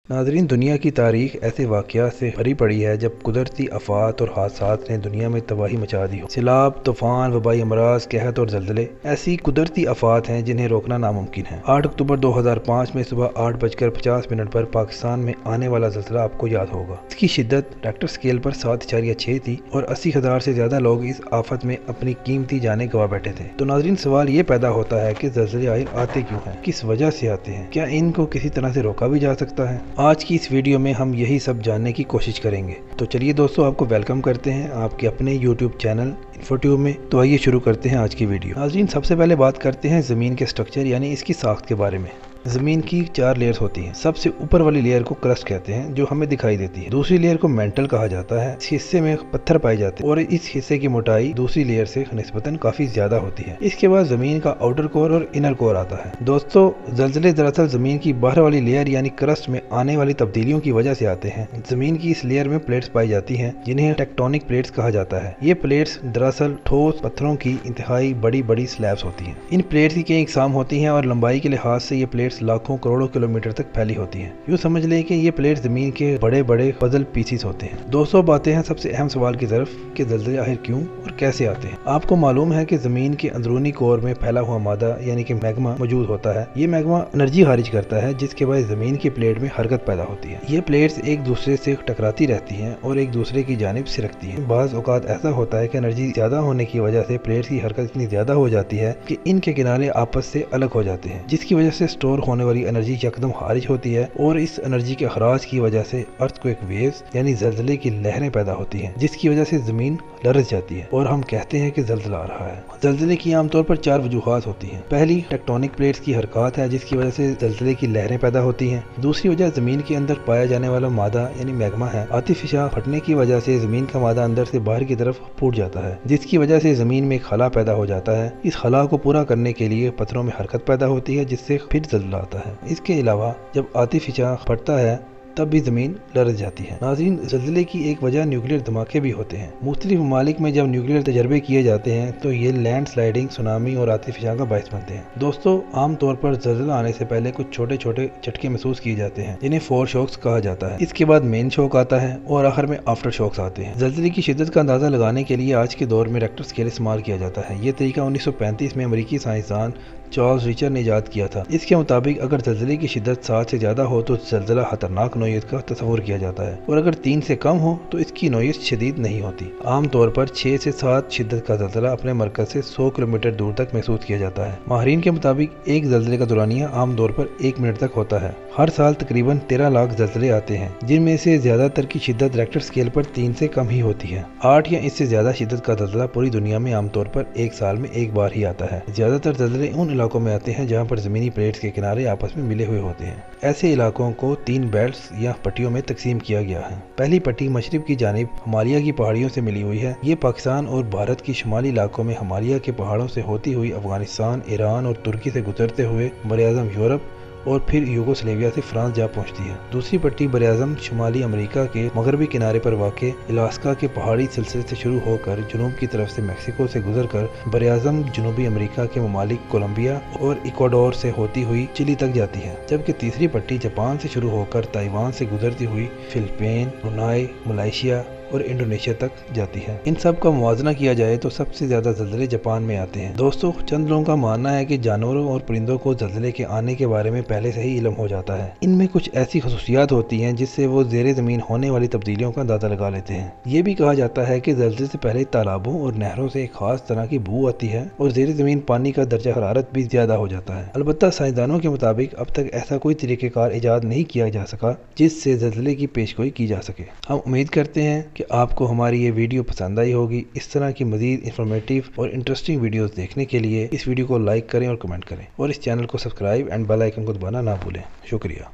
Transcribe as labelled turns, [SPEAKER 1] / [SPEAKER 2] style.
[SPEAKER 1] नाज़रीन, दुनिया की तारीख ऐसे वाक़यात से भरी पड़ी है जब कुदरती आफ़ात और हादसात ने दुनिया में तबाही मचा दी हो। सैलाब, तूफ़ान, वबाई अमराज, कहत और ज़लज़ले ऐसी कुदरती आफ़ात हैं जिन्हें रोकना नामुमकिन है। 8 अक्टूबर 2005 में सुबह 8:50 पर पाकिस्तान में आने वाला ज़लज़ला आपको याद होगा। इसकी शिद्दत रेक्टर स्केल पर 7.6 थी और 80,000 से ज़्यादा लोग इस आफत में अपनी कीमती जानें गंवा बैठे थे। तो नाज़रीन, सवाल ये पैदा होता है कि ज़लज़ले आखिर आते क्यों हैं, किस वजह से आते हैं, क्या इनको किसी तरह से रोका भी जा सकता है? आज की इस वीडियो में हम यही सब जानने की कोशिश करेंगे। तो चलिए दोस्तों, आपको वेलकम करते हैं आपके अपने यूट्यूब चैनल इन्फोट्यूब में। तो आइए शुरू करते हैं आज की वीडियो। नाज़रीन, सबसे पहले बात करते हैं ज़मीन के स्ट्रक्चर यानी इसकी साख्त के बारे में। ज़मीन की 4 लेयर्स होती हैं। सबसे ऊपर वाली लेयर को क्रस्ट कहते हैं, जो हमें दिखाई देती है। दूसरी लेयर को मेंटल कहा जाता है। इस हिस्से में पत्थर पाए जाते हैं और इस हिस्से की मोटाई दूसरी लेयर से निस्बतन काफी ज्यादा होती है। इसके बाद जमीन का आउटर कोर और इनर कोर आता है। दोस्तों, ज़लज़ले दरअसल जमीन की बाहर वाली लेयर यानी क्रस्ट में आने वाली तब्दीलियों की वजह से आते हैं। जमीन की इस लेयर में प्लेट्स पाई जाती हैं जिन्हें टेक्टोनिक प्लेट्स कहा जाता है। ये प्लेट्स दरअसल ठोस पत्थरों की इंतहाई बड़ी बड़ी स्लैब्स होती हैं। इन प्लेट्स की कई इकसाम होती हैं और लंबाई के लिहाज से ये प्लेट्स लाखों करोड़ों किलोमीटर तक फैली होती हैं। यूँ समझ लें कि ये प्लेट जमीन के बड़े बड़े पजल पीसीस होते हैं। दोस्तों, बातें हैं सबसे अहम सवाल की तरफ कि ज़लज़ले आखिर क्यों और कैसे आते हैं। आपको मालूम है कि जमीन के अंदरूनी कोर में फैला हुआ मादा यानी कि मैग्मा मौजूद होता है। ये मैग्मा एनर्जी खारिज करता है जिसके बाद जमीन की प्लेट में हरकत पैदा होती है। ये प्लेट्स एक दूसरे से टकराती रहती हैं और एक दूसरे की जानिब सिरकती हैं। बाज़ औक़ात ऐसा होता है कि एनर्जी ज्यादा होने की वजह से प्लेट्स की हरकत इतनी ज्यादा हो जाती है कि इनके किनारे आपस से अलग हो जाते हैं, जिसकी वजह से स्टोर होने वाली एनर्जी यकदम खारिज होती है और इस एनर्जी के अखराज की वजह से अर्थक्वेक वेव्स यानी ज़लज़ले की लहरें पैदा होती हैं, जिसकी वजह से जमीन लरज़ जाती है और हम कहते हैं कि ज़लज़ला आ रहा है। ज़लज़ले की आमतौर पर 4 वजूहात होती हैं। पहली टेक्टोनिक प्लेट्स की हरकत है जिसकी वजह से ज़लज़ले की लहरें पैदा होती हैं। दूसरी वजह जमीन के अंदर पाया जाने वाला मादा यानी मैग्मा है। आतिफिशा फटने की वजह से जमीन का मादा अंदर से बाहर की तरफ फूट जाता है, जिसकी वजह से जमीन में एक खला पैदा हो जाता है। इस खला को पूरा करने के लिए पत्थरों में हरकत पैदा होती है जिससे फिर ज़लज़ला आता है। इसके अलावा जब आतिफिशा फटता है तब भी जमीन लरज़ जाती है। नाज़रीन, ज़लज़ले की एक वजह न्यूक्लियर धमाके भी होते हैं। मुख्तलिफ ममालिक में जब न्यूक्लियर तजर्बे किए जाते हैं तो ये लैंड स्लाइडिंग, सुनामी और आतिफिशा का बायस बनते हैं। दोस्तों, आमतौर पर ज़लज़ला आने से पहले कुछ छोटे छोटे झटके महसूस किए जाते हैं जिन्हें फोर शॉक्स कहा जाता है। इसके बाद मेन शॉक आता है और आखिर में आफ्टर शॉक्स आते हैं। ज़लज़ले की शिद्दत का अंदाजा लगाने के लिए आज के दौर में रेक्टर स्केल इस्तेमाल किया जाता है। ये तरीका 1935 में अमेरिकी साइंसदान चार्ल्स रिचर ने ईजाद किया था। इसके मुताबिक अगर ज़लज़ले की शिद्दत 7 से ज़्यादा हो तो ज़लज़ला खतरनाक नौयत का तस्वुर किया जाता है और अगर 3 से कम हो तो इसकी नौयत शदीद नहीं होती। आमतौर पर 6 से 7 शिद्दत का ज़लज़ला अपने मरकज़ से 100 किलोमीटर दूर तक महसूस किया जाता है। माहिरीन के मुताबिक एक ज़लज़ले का दौरानिया आमतौर पर 1 मिनट तक होता है। हर साल तकरीबन 13 लाख ज़लज़ले आते हैं, जिनमें से ज़्यादातर की शिद्दत रेक्टर स्केल पर 3 से कम ही होती है। 8 या इससे ज़्यादा शिद्दत का ज़लज़ला पूरी दुनिया में आमतौर पर 1 साल में 1 बार ही आता है। ज़्यादातर ज़लज़ले उन इलाकों में आते हैं जहाँ पर ज़मीनी प्लेट्स के किनारे आपस में मिले हुए होते हैं। ऐसे इलाकों को 3 बेल्ट्स या पट्टियों में तकसीम किया गया है। पहली पट्टी मशरिक की जानिब हिमालय की पहाड़ियों से मिली हुई है। ये पाकिस्तान और भारत की शुमाली इलाकों में हिमालय के पहाड़ों से होती हुई अफगानिस्तान, ईरान और तुर्की से गुजरते हुए बरआज़म यूरोप और फिर यूगोस्लेविया से फ्रांस जा पहुंचती है। दूसरी पट्टी बरआज़म शुमाली अमेरिका के मगरबी किनारे पर वाक़े अलास्का के पहाड़ी सिलसिले से शुरू होकर जुनूब की तरफ से मैक्सिको से गुजरकर बरआज़म जनूबी अमेरिका के ममालिक कोलंबिया और इक्वाडोर से होती हुई चिली तक जाती है। जबकि तीसरी पट्टी जापान से शुरू होकर ताइवान से गुजरती हुई फिलिपाइन, ब्रुनाई, मलेशिया और इंडोनेशिया तक जाती है। इन सब का मुवाजना किया जाए तो सबसे ज्यादा ज़लज़ले जापान में आते हैं। दोस्तों, चंद लोगों का मानना है कि जानवरों और परिंदों को ज़लज़ले के आने के बारे में पहले से ही इल्म हो जाता है। इनमें कुछ ऐसी खसूसियात होती हैं जिससे वो ज़ेरे ज़मीन होने वाली तब्दीलियों का अंदाजा लगा लेते हैं। ये भी कहा जाता है कि ज़लज़ले से पहले तालाबों और नहरों से एक खास तरह की बू आती है और ज़ेरे ज़मीन पानी का दर्जा हरारत भी ज्यादा हो जाता है। अलबत्ता साइंसदानों के मुताबिक अब तक ऐसा कोई तरीक़ेकार ईजाद नहीं किया जा सका जिससे ज़लज़ले की पेशगोई की जा सके। हम उम्मीद करते हैं कि आपको हमारी ये वीडियो पसंद आई होगी। इस तरह की मज़ीद इंफॉर्मेटिव और इंटरेस्टिंग वीडियोस देखने के लिए इस वीडियो को लाइक करें और कमेंट करें और इस चैनल को सब्सक्राइब एंड बेल आइकन को दबाना ना भूलें। शुक्रिया।